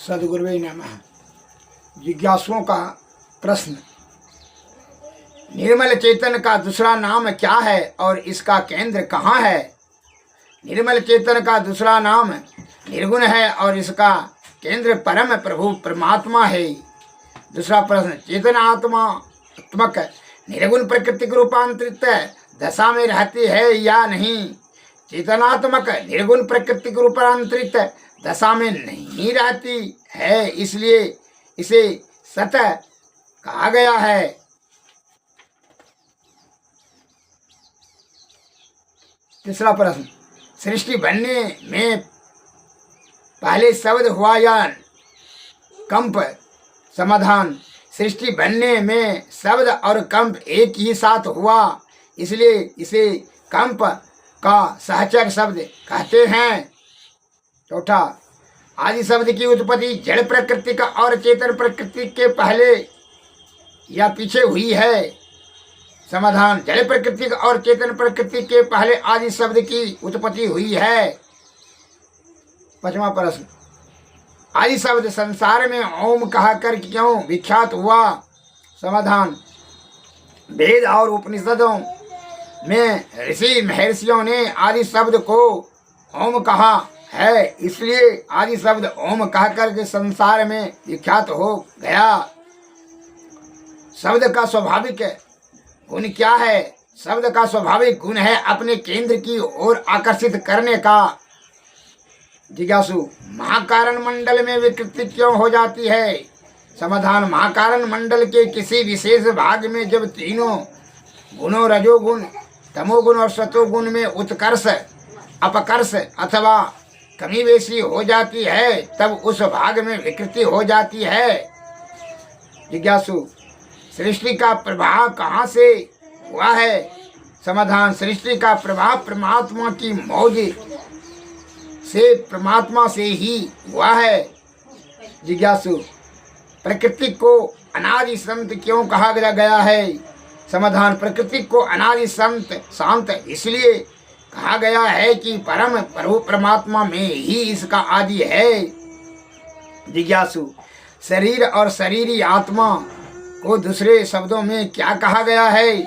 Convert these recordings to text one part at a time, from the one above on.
सद्गुरुवे नमः। जिज्ञासुओं का प्रश्न। निर्मल चेतन का दूसरा नाम क्या है और इसका केंद्र कहाँ है? निर्मल चेतन का दूसरा नाम निर्गुण है और इसका केंद्र परम प्रभु परमात्मा है। दूसरा प्रश्न, चेतन आत्मात्मक निर्गुण प्रकृति रूपांतरित दशा में रहती है या नहीं? चेतनात्मक निर्गुण प्रकृति रूपांतरित दशा में नहीं रहती है, इसलिए इसे सत कहा गया है। तीसरा प्रश्न, सृष्टि बनने में पहले शब्द हुआ या कंप? समाधान, सृष्टि बनने में शब्द और कंप एक ही साथ हुआ, इसलिए इसे कंप का सहचर शब्द कहते हैं। चौथा, आदि शब्द की उत्पत्ति जड़ प्रकृति का और चेतन प्रकृति के पहले या पीछे हुई है? समाधान, जड़ प्रकृति और चेतन प्रकृति के पहले आदि शब्द की उत्पत्ति हुई है। पांचवा प्रश्न, आदि शब्द संसार में ओम कहकर क्यों विख्यात हुआ? समाधान, वेद और उपनिषदों में ऋषि महर्षियों ने आदि शब्द को ओम कहा है, इसलिए आदि शब्द ओम कहकर के संसार में विख्यात हो गया। शब्द का स्वाभाविक गुण क्या है? शब्द का स्वाभाविक गुण है अपने केंद्र की ओर आकर्षित करने का। जिज्ञासु, महाकारण मंडल में विकृति क्यों हो जाती है? समाधान, महाकारण मंडल के किसी विशेष भाग में जब तीनों गुणों रजोगुण, तमोगुण और सतोगुण में उत्कर्ष, अपकर्ष अथवा कमी बेशी हो जाती है, तब उस भाग में विकृति हो जाती है। जिज्ञासु, सृष्टि का प्रभाव कहाँ से हुआ है? समाधान, सृष्टि का प्रभाव परमात्मा की मौज से, परमात्मा से ही हुआ है। जिज्ञासु, प्रकृति को अनादि संत क्यों कहा गया है? समाधान, प्रकृति को अनादि संत शांत इसलिए कहा गया है कि परम प्रभु परमात्मा में ही इसका आदि है। जिज्ञासु, शरीर और शरीरी आत्मा को दूसरे शब्दों में क्या कहा गया है?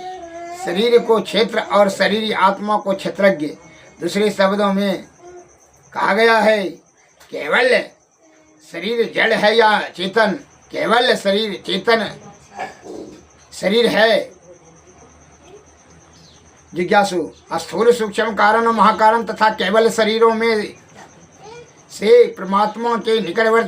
शरीर को क्षेत्र और शरीरी आत्मा को क्षेत्रज्ञ दूसरे शब्दों में कहा गया है। केवल शरीर जड़ है या चेतन? केवल शरीर चेतन शरीर है। जिज्ञासु, स्थूल सूक्ष्म कारण और महाकारण तथा केवल शरीरों में से परमात्मा के निकटवर्ती